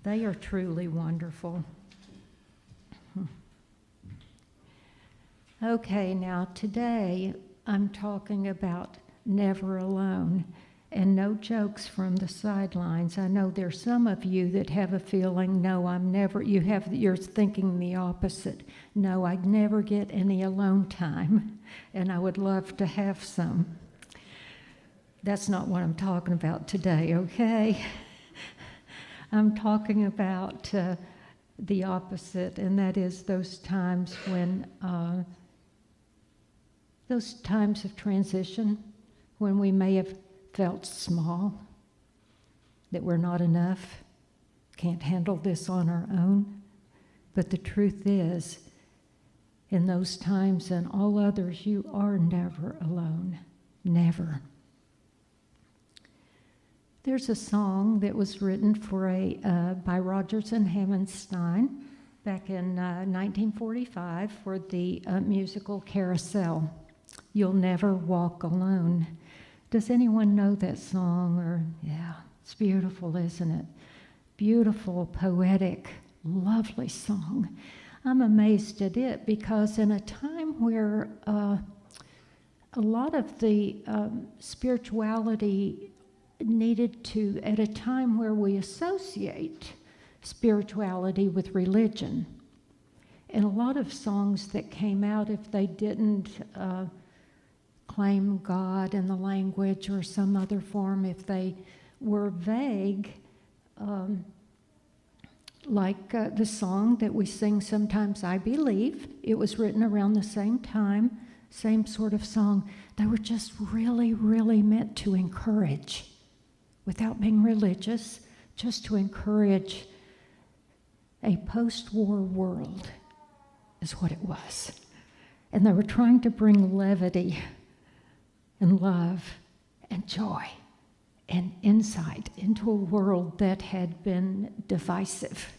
They are truly wonderful. Okay, now today I'm talking about never alone, and no jokes from the sidelines. I know there's some of you that have a feeling, no, I'm never, you're thinking the opposite. No, I never get any alone time, and I would love to have some. That's not what I'm talking about today, okay? I'm talking about the opposite, and that is those times when, those times of transition when we may have felt small, that we're not enough, can't handle this on our own. But the truth is, in those times and all others, you are never alone, never. There's a song that was written for by Rodgers and Hammerstein back in 1945 for the musical Carousel, You'll Never Walk Alone. Does anyone know that song? Or yeah, it's beautiful, isn't it? Beautiful, poetic, lovely song. I'm amazed at it because in a time where a lot of the spirituality needed to, at a time where we associate spirituality with religion, and a lot of songs that came out, if they didn't claim God in the language or some other form, if they were vague, like the song that we sing sometimes, I Believe. It was written around the same time, same sort of song. They were just really, really meant to encourage, without being religious, just to encourage a post-war world is what it was. And they were trying to bring levity and love and joy and insight into a world that had been divisive.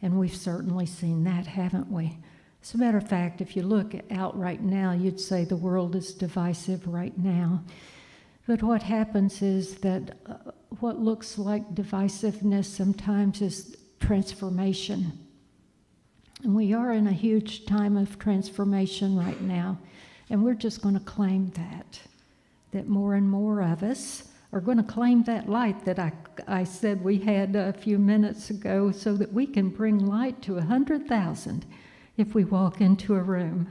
And we've certainly seen that, haven't we? As a matter of fact, if you look out right now, you'd say the world is divisive right now. But what happens is that what looks like divisiveness sometimes is transformation. And we are in a huge time of transformation right now. And we're just going to claim that more and more of us are going to claim that light that I said we had a few minutes ago, so that we can bring light to 100,000 if we walk into a room.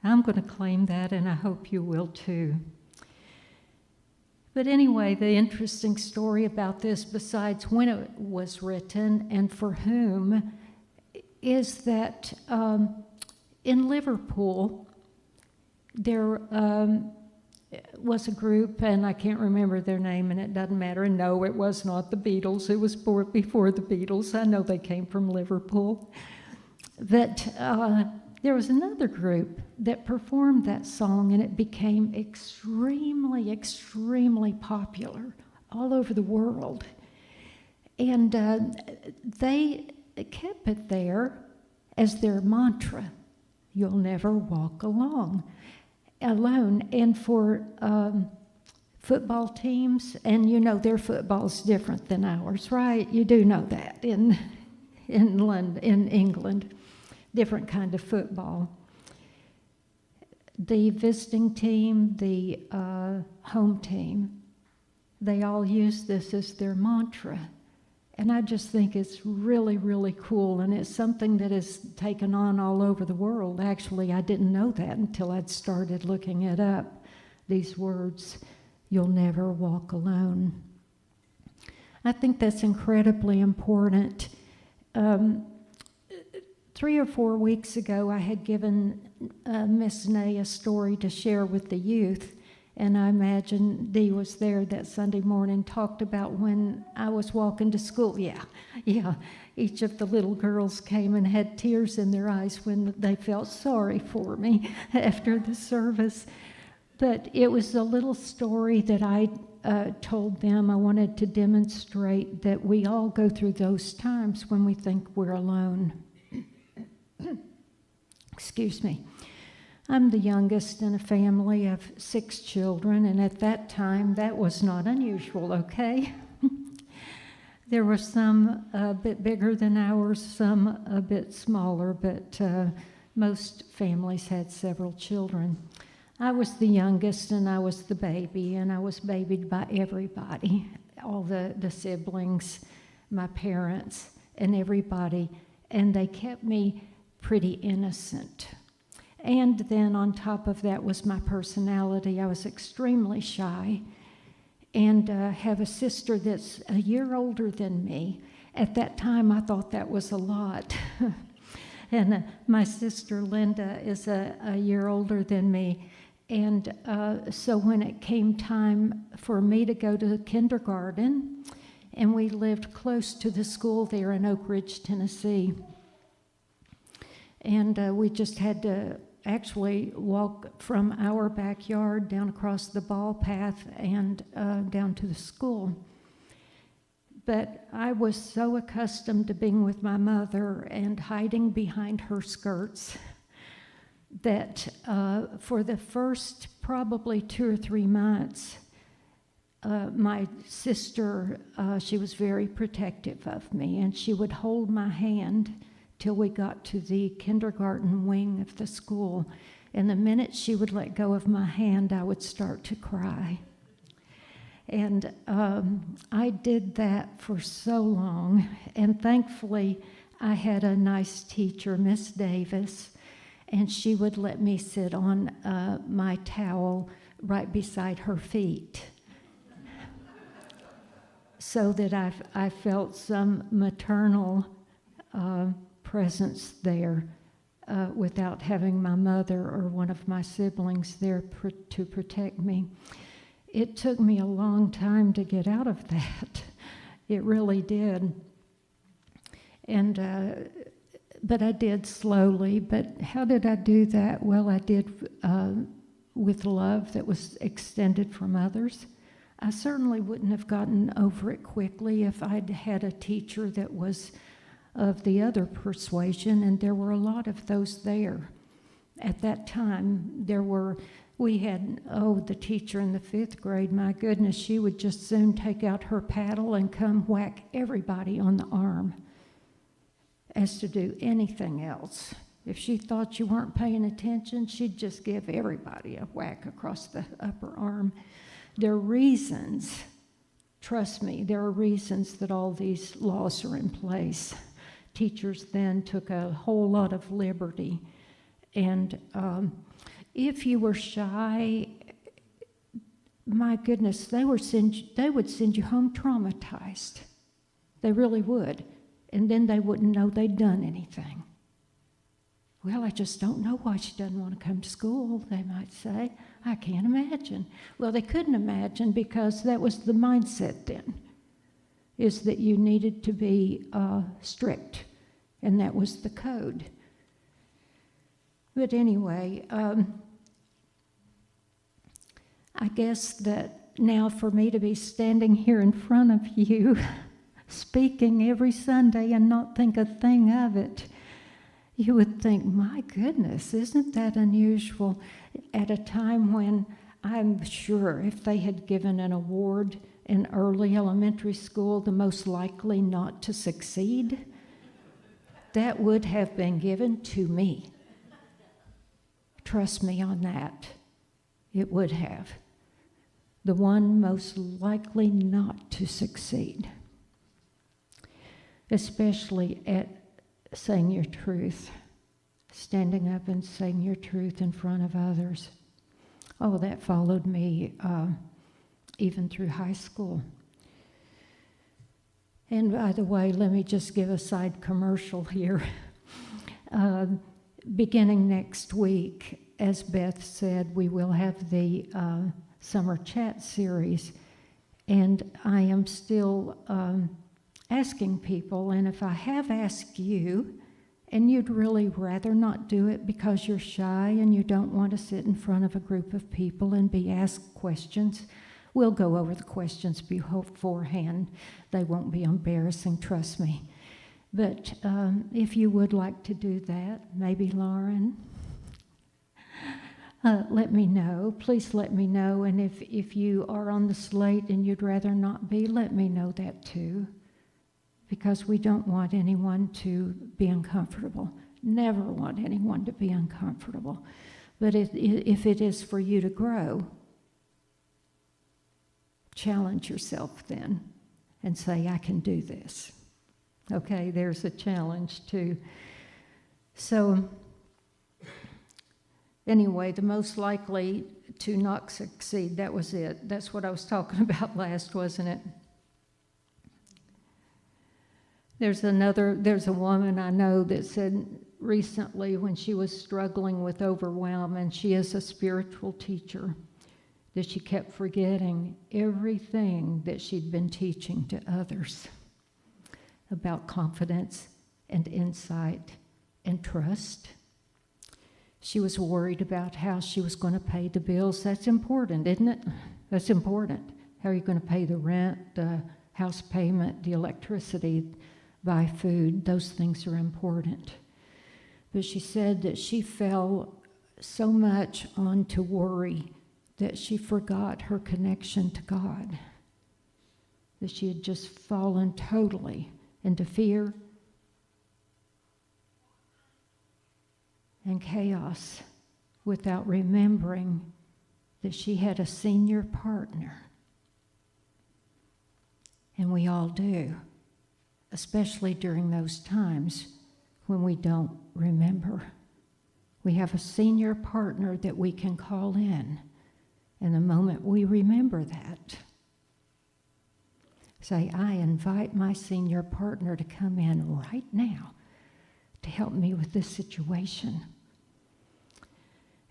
I'm going to claim that, and I hope you will too. But anyway, the interesting story about this, besides when it was written and for whom, is that in Liverpool, there was a group, and I can't remember their name, and it doesn't matter. And no, it was not the Beatles. It was before the Beatles. I know they came from Liverpool. But there was another group that performed that song, and it became extremely, extremely popular all over the world. And they kept it there as their mantra, you'll never walk alone. And for football teams, and you know their football's different than ours, right? You do know that in London, in England, different kind of football. The visiting team, the home team, they all use this as their mantra. And I just think it's really, really cool, and it's something that is taken on all over the world. Actually, I didn't know that until I'd started looking it up, these words, you'll never walk alone. I think that's incredibly important. 3 or 4 weeks ago, I had given Miss Nay a story to share with the youth. And I imagine Dee was there that Sunday morning, talked about when I was walking to school. Yeah. Each of the little girls came and had tears in their eyes when they felt sorry for me after the service. But it was a little story that I told them. I wanted to demonstrate that we all go through those times when we think we're alone. Excuse me. I'm the youngest in a family of 6 children, and at that time, that was not unusual, okay? There were some a bit bigger than ours, some a bit smaller, but most families had several children. I was the youngest, and I was the baby, and I was babied by everybody, all the siblings, my parents, and everybody, and they kept me pretty innocent. And then on top of that was my personality. I was extremely shy, and have a sister that's a year older than me. At that time, I thought that was a lot. And my sister Linda is a year older than me. And so when it came time for me to go to kindergarten, and we lived close to the school there in Oak Ridge, Tennessee, and we just had to actually walk from our backyard down across the ball path and down to the school. But I was so accustomed to being with my mother and hiding behind her skirts that for the first probably 2 or 3 months, my sister, she was very protective of me, and she would hold my hand till we got to the kindergarten wing of the school. And the minute she would let go of my hand, I would start to cry. And I did that for so long. And thankfully, I had a nice teacher, Miss Davis, and she would let me sit on my towel right beside her feet, so that I felt some maternal presence there without having my mother or one of my siblings there to protect me. It took me a long time to get out of that. It really did. And but I did slowly. But how did I do that? Well, I did with love that was extended from others. I certainly wouldn't have gotten over it quickly if I'd had a teacher that was of the other persuasion, and there were a lot of those there. At that time, we had the teacher in the 5th grade, my goodness, she would just soon take out her paddle and come whack everybody on the arm as to do anything else. If she thought you weren't paying attention, she'd just give everybody a whack across the upper arm. There are reasons, trust me, there are reasons that all these laws are in place. Teachers then took a whole lot of liberty. And if you were shy, my goodness, they would send you home traumatized. They really would. And then they wouldn't know they'd done anything. Well, I just don't know why she doesn't want to come to school, they might say. I can't imagine. Well, they couldn't imagine because that was the mindset then, is that you needed to be strict, and that was the code. But anyway, I guess that now for me to be standing here in front of you, speaking every Sunday and not think a thing of it, you would think, my goodness, isn't that unusual? At a time when I'm sure if they had given an award in early elementary school, the most likely not to succeed, that would have been given to me. Trust me on that. It would have. The one most likely not to succeed, especially at saying your truth, standing up and saying your truth in front of others. Oh, that followed me even through high school. And by the way, let me just give a side commercial here. Beginning next week, as Beth said, we will have the summer chat series. And I am still asking people, and if I have asked you, and you'd really rather not do it because you're shy and you don't want to sit in front of a group of people and be asked questions, we'll go over the questions beforehand. They won't be embarrassing, trust me. But if you would like to do that, maybe Lauren, let me know. Please let me know. And if you are on the slate and you'd rather not be, let me know that too. because we don't want anyone to be uncomfortable. Never want anyone to be uncomfortable. But if it is for you to grow, challenge yourself then and say, I can do this. Okay, there's a challenge too. So anyway, the most likely to not succeed, that was it. That's what I was talking about last, wasn't it? There's a woman I know that said recently when she was struggling with overwhelm, and she is a spiritual teacher, that she kept forgetting everything that she'd been teaching to others about confidence and insight and trust. She was worried about how she was going to pay the bills. That's important, isn't it? That's important. How are you going to pay the rent, the house payment, the electricity, buy food? Those things are important. But she said that she fell so much onto worry that she forgot her connection to God, that she had just fallen totally into fear and chaos without remembering that she had a senior partner. And we all do, especially during those times when we don't remember. We have a senior partner that we can call in, and the moment we remember that, say, I invite my senior partner to come in right now to help me with this situation.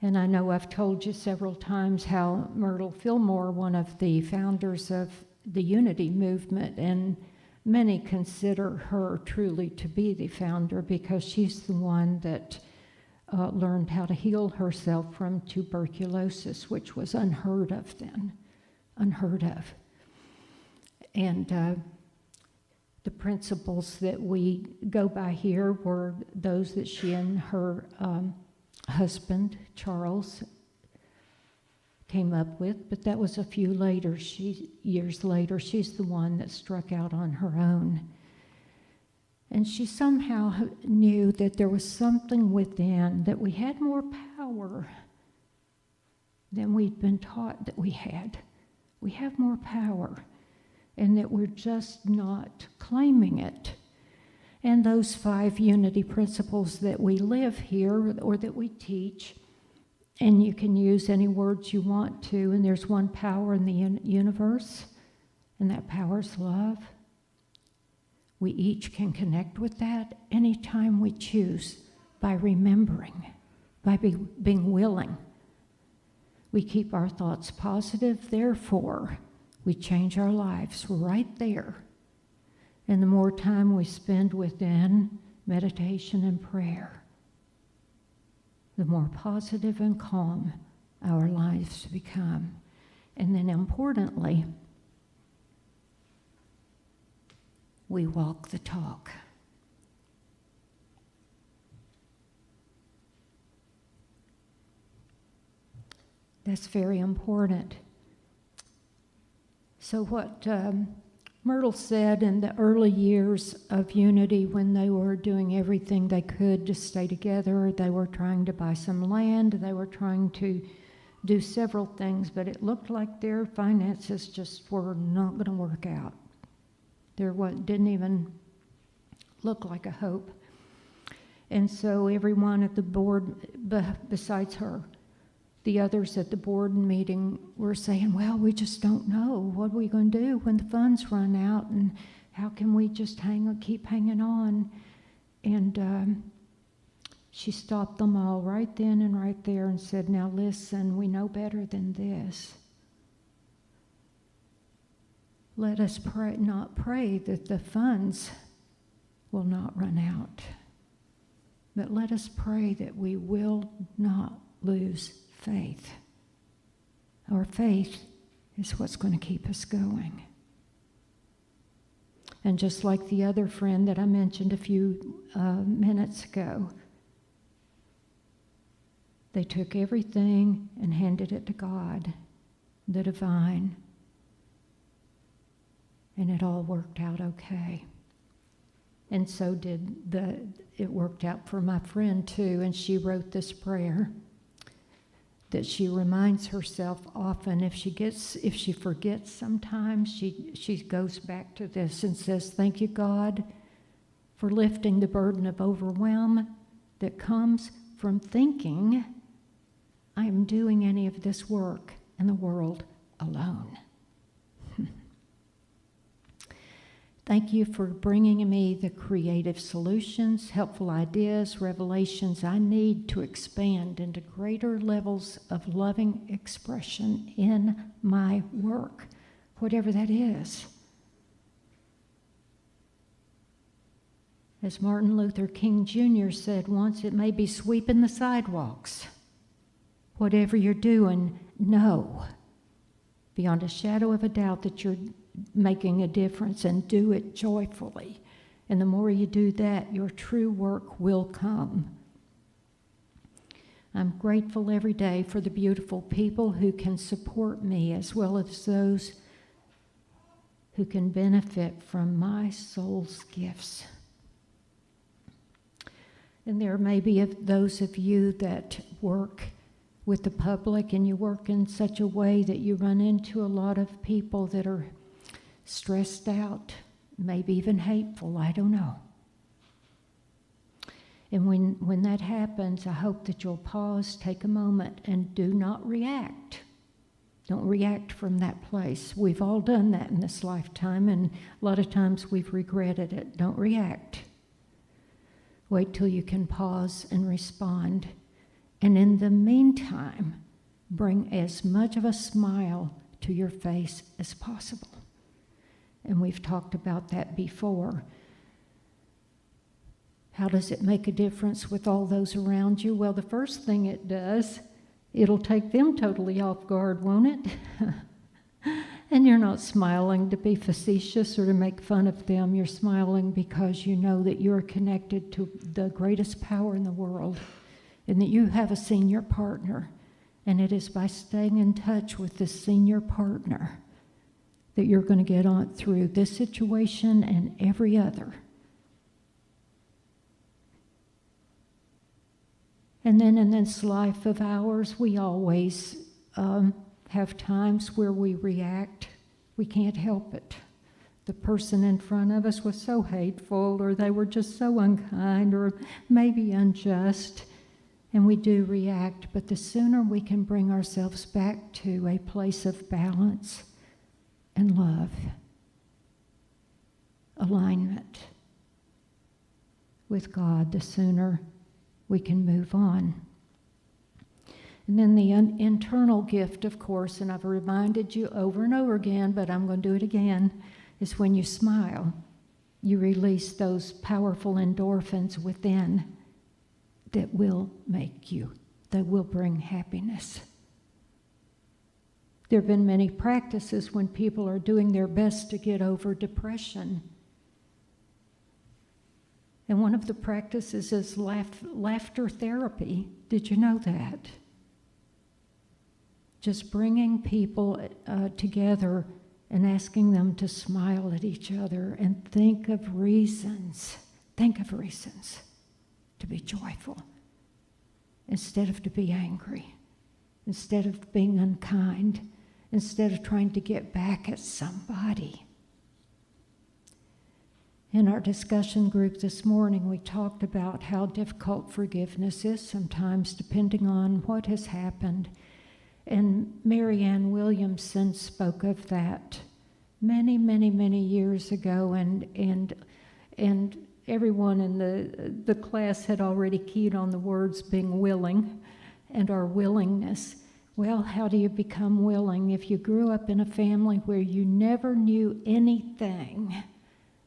And I know I've told you several times how Myrtle Fillmore, one of the founders of the Unity movement, and many consider her truly to be the founder because she's the one that learned how to heal herself from tuberculosis, which was unheard of then, unheard of. And the principles that we go by here were those that she and her husband, Charles, came up with, but that was a few years later. She's the one that struck out on her own. And she somehow knew that there was something within, that we had more power than we'd been taught that we had. We have more power, and that we're just not claiming it. And those 5 unity principles that we live here or that we teach, and you can use any words you want to, and there's one power in the universe, and that power is love. We each can connect with that anytime we choose by remembering, by being willing. We keep our thoughts positive, therefore we change our lives right there. And the more time we spend within meditation and prayer, the more positive and calm our lives become. And then importantly, we walk the talk. That's very important. So what Myrtle said in the early years of Unity, when they were doing everything they could to stay together, they were trying to buy some land, they were trying to do several things, but it looked like their finances just were not going to work out. There didn't even look like a hope. And so everyone at the board, besides her, the others at the board meeting were saying, well, we just don't know. What are we going to do when the funds run out? And how can we just keep hanging on? And she stopped them all right then and right there and said, now listen, we know better than this. Let us not pray that the funds will not run out, but let us pray that we will not lose faith. Our faith is what's going to keep us going. And just like the other friend that I mentioned a few minutes ago, they took everything and handed it to God, the divine, and it all worked out okay. And so it worked out for my friend too, and she wrote this prayer that she reminds herself often. If she forgets sometimes, she goes back to this and says, "Thank you, God, for lifting the burden of overwhelm that comes from thinking I am doing any of this work in the world alone. Thank you for bringing me the creative solutions, helpful ideas, revelations I need to expand into greater levels of loving expression in my work," whatever that is. As Martin Luther King Jr. said once, it may be sweeping the sidewalks. Whatever you're doing, know beyond a shadow of a doubt that you're making a difference, and do it joyfully. And the more you do that, your true work will come. I'm grateful every day for the beautiful people who can support me, as well as those who can benefit from my soul's gifts. And there may be those of you that work with the public, and you work in such a way that you run into a lot of people that are stressed out, maybe even hateful, I don't know. And when that happens, I hope that you'll pause, take a moment, and do not react. Don't react from that place. We've all done that in this lifetime, and a lot of times we've regretted it. Don't react. Wait till you can pause and respond. And in the meantime, bring as much of a smile to your face as possible. And we've talked about that before. How does it make a difference with all those around you? Well, the first thing it does, it'll take them totally off guard, won't it? And you're not smiling to be facetious or to make fun of them. You're smiling because you know that you're connected to the greatest power in the world, and that you have a senior partner. And it is by staying in touch with this senior partner that you're going to get on through this situation and every other. And then in this life of ours, we always have times where we react. We can't help it. The person in front of us was so hateful, or they were just so unkind, or maybe unjust, and we do react. But the sooner we can bring ourselves back to a place of balance and love, alignment with God, the sooner we can move on. And then the internal gift, of course, and I've reminded you over and over again, but I'm going to do it again, is when you smile, you release those powerful endorphins within that will bring happiness. There have been many practices when people are doing their best to get over depression. And one of the practices is laughter therapy. Did you know that? Just bringing people together and asking them to smile at each other and think of reasons to be joyful instead of to be angry, instead of being unkind, instead of trying to get back at somebody. In our discussion group this morning, we talked about how difficult forgiveness is sometimes, depending on what has happened. And Marianne Williamson spoke of that many, many, many years ago, and everyone in the class had already keyed on the words being willing and our willingness. Well, how do you become willing? If you grew up in a family where you never knew anything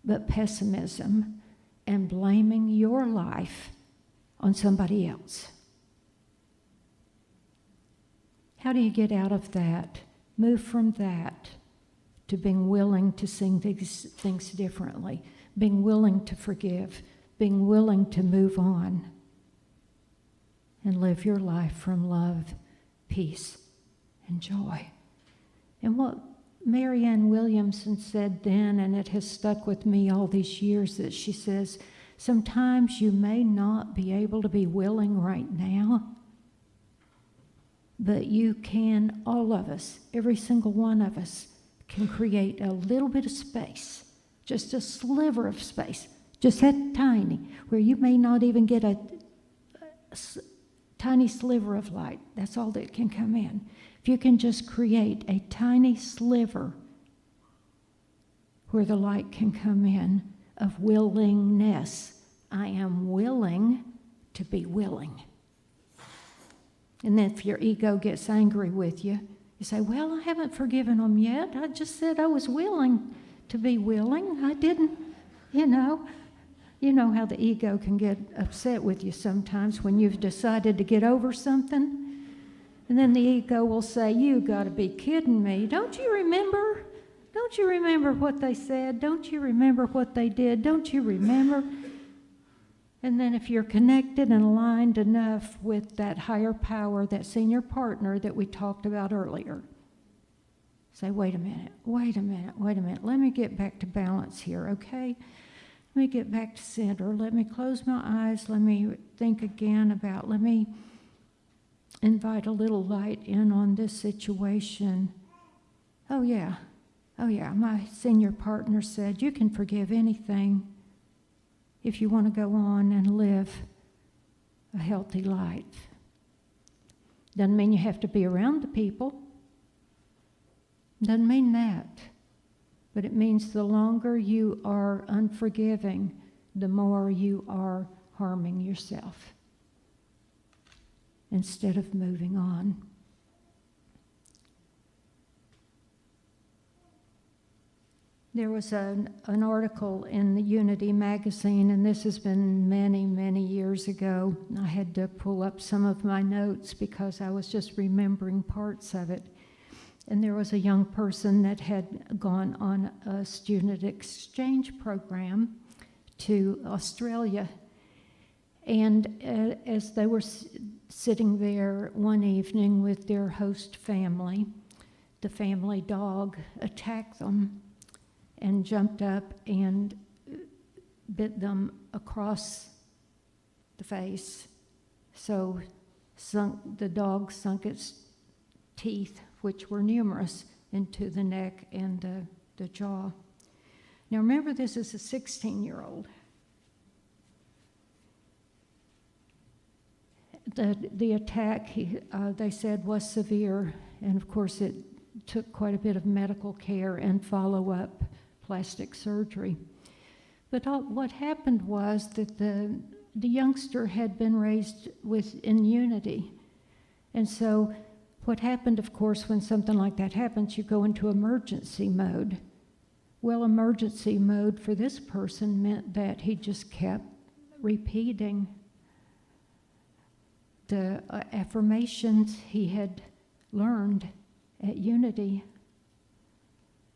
but pessimism and blaming your life on somebody else, how do you get out of that? Move from that to being willing to see things differently, being willing to forgive, being willing to move on and live your life from love, peace, and joy. And Marianne Williamson said then, and it has stuck with me all these years, that she says, sometimes you may not be able to be willing right now, but you can, all of us, every single one of us, can create a little bit of space, just a sliver of space, just that tiny, where you may not even get a tiny sliver of light. That's all that can come in. If you can just create a tiny sliver where the light can come in of willingness. I am willing to be willing. And then if your ego gets angry with you, you say, well, I haven't forgiven them yet. I just said I was willing to be willing. I didn't, you know. You know how the ego can get upset with you sometimes when you've decided to get over something. And then the ego will say, you got to be kidding me. Don't you remember? Don't you remember what they said? Don't you remember what they did? Don't you remember? And then if you're connected and aligned enough with that higher power, that senior partner that we talked about earlier, say, wait a minute. Let me get back to balance here, okay? Let me get back to center. Let me close my eyes. Let me think again about, let me invite a little light in on this situation. Oh yeah, my senior partner said, you can forgive anything if you want to go on and live a healthy life. Doesn't mean you have to be around the people. Doesn't mean that. But it means the longer you are unforgiving, the more you are harming yourself instead of moving on. There was an article in the Unity magazine, and this has been many, many years ago. I had to pull up some of my notes because I was just remembering parts of it. And there was a young person that had gone on a student exchange program to Australia. And as they were sitting there one evening with their host family, the family dog attacked them and jumped up and bit them across the face. So the dog sunk its teeth, which were numerous, into the neck and the jaw. Now remember, this is a 16-year-old. The attack, they said, was severe, and of course it took quite a bit of medical care and follow-up plastic surgery. But what happened was that the youngster had been raised in unity. And so what happened, of course, when something like that happens, you go into emergency mode. Well, emergency mode for this person meant that he just kept repeating the affirmations he had learned at Unity.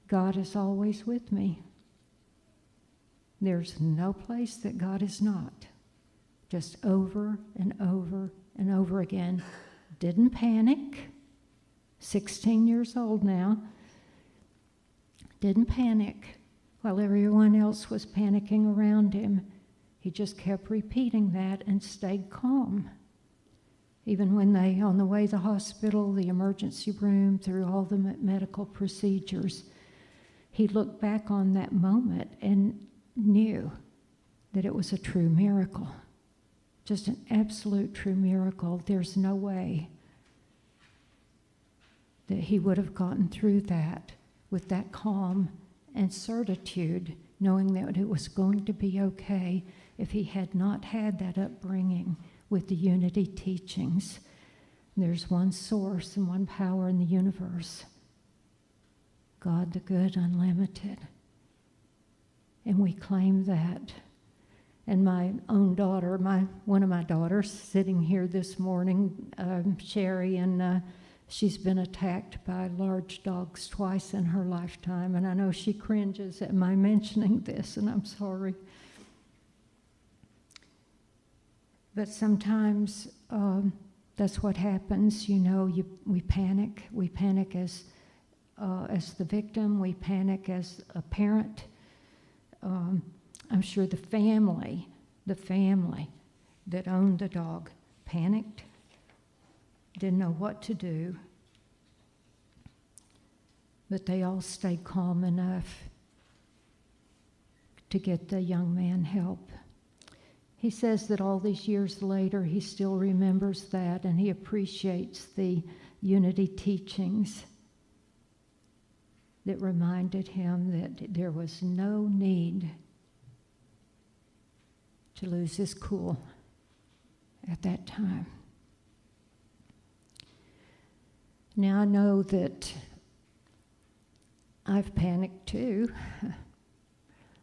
God is always with me. There's no place that God is not. Just over and over and over again. Didn't panic. 16 years old now. Didn't panic while everyone else was panicking around him. He just kept repeating that and stayed calm. Even when they, on the way to the hospital, the emergency room, through all the medical procedures, he looked back on that moment and knew that it was a true miracle. Just an absolute true miracle. There's no way that he would have gotten through that with that calm and certitude, knowing that it was going to be okay, if he had not had that upbringing with the Unity teachings. There's one source and one power in the universe. God the good, unlimited. And we claim that. And my own daughter, one of my daughters sitting here this morning, Sherry, and she's been attacked by large dogs twice in her lifetime. And I know she cringes at my mentioning this, and I'm sorry. But sometimes that's what happens, we panic. We panic as as the victim. We panic as a parent. I'm sure the family that owned the dog panicked, didn't know what to do, but they all stayed calm enough to get the young man help. He says that all these years later, he still remembers that, and he appreciates the Unity teachings that reminded him that there was no need to lose his cool at that time. Now I know that I've panicked too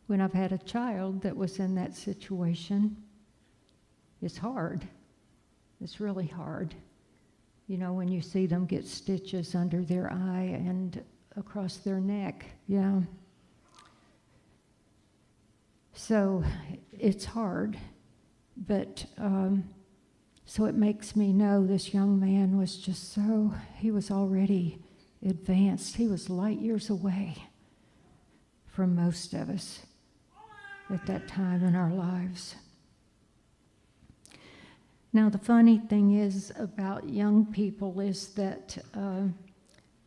when I've had a child that was in that situation. It's hard. It's really hard. You know, when you see them get stitches under their eye and across their neck, yeah. So it's hard, but so it makes me know this young man was just he was already advanced. He was light years away from most of us at that time in our lives. Now, the funny thing is about young people is that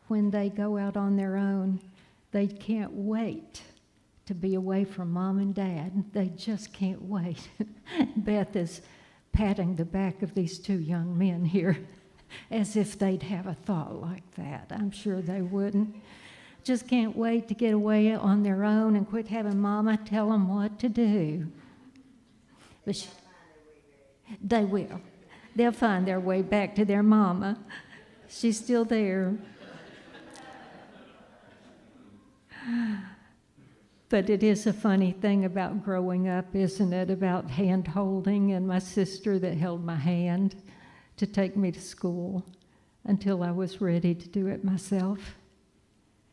when they go out on their own, they can't wait to be away from mom and dad. They just can't wait. Beth is patting the back of these two young men here as if they'd have a thought like that. I'm sure they wouldn't. Just can't wait to get away on their own and quit having mama tell them what to do. But they will. They'll find their way back to their mama. She's still there. But it is a funny thing about growing up, isn't it? About hand holding, and my sister that held my hand to take me to school until I was ready to do it myself.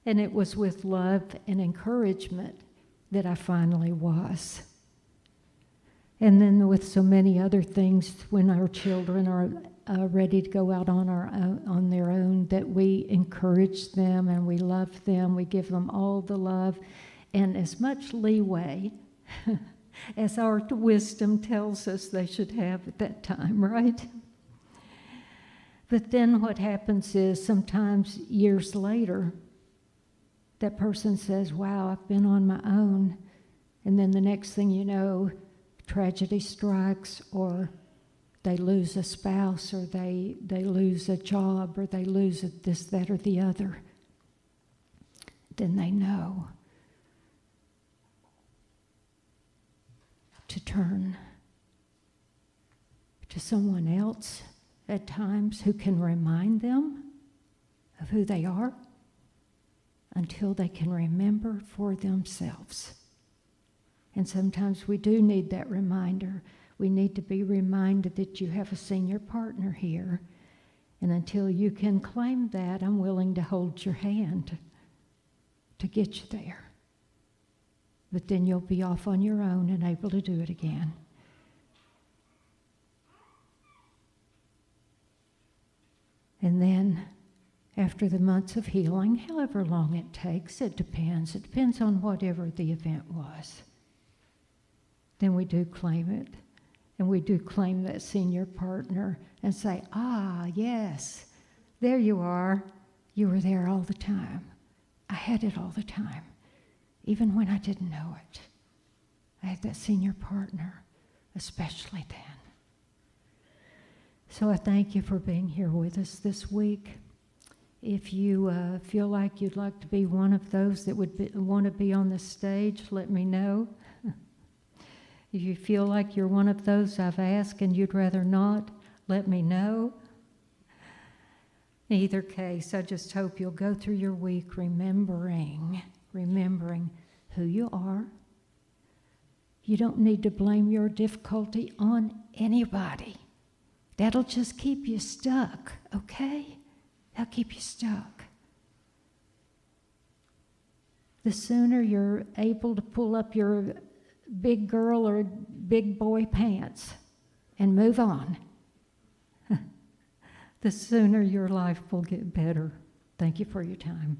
And it was with love and encouragement that I finally was. And then with so many other things, when our children are ready to go out on their own, that we encourage them and we love them. We give them all the love and as much leeway as our wisdom tells us they should have at that time, right? But then what happens is sometimes years later, that person says, wow, I've been on my own. And then the next thing you know, tragedy strikes, or they lose a spouse, or they lose a job, or they lose this, that, or the other. Then they know to turn to someone else at times who can remind them of who they are until they can remember for themselves. And sometimes we do need that reminder. We need to be reminded that you have a senior partner here. And until you can claim that, I'm willing to hold your hand to get you there. But then you'll be off on your own and able to do it again. And then, after the months of healing, however long it takes, it depends. It depends on whatever the event was. Then we do claim it. And we do claim that senior partner and say, yes, there you are. You were there all the time. I had it all the time, even when I didn't know it. I had that senior partner, especially then. So I thank you for being here with us this week. If you feel like you'd like to be one of those that would want to be on the stage, let me know. If you feel like you're one of those I've asked and you'd rather not, let me know. In either case, I just hope you'll go through your week remembering who you are. You don't need to blame your difficulty on anybody. That'll just keep you stuck, okay? That'll keep you stuck. The sooner you're able to pull up your big girl or big boy pants and move on, the sooner your life will get better. Thank you for your time.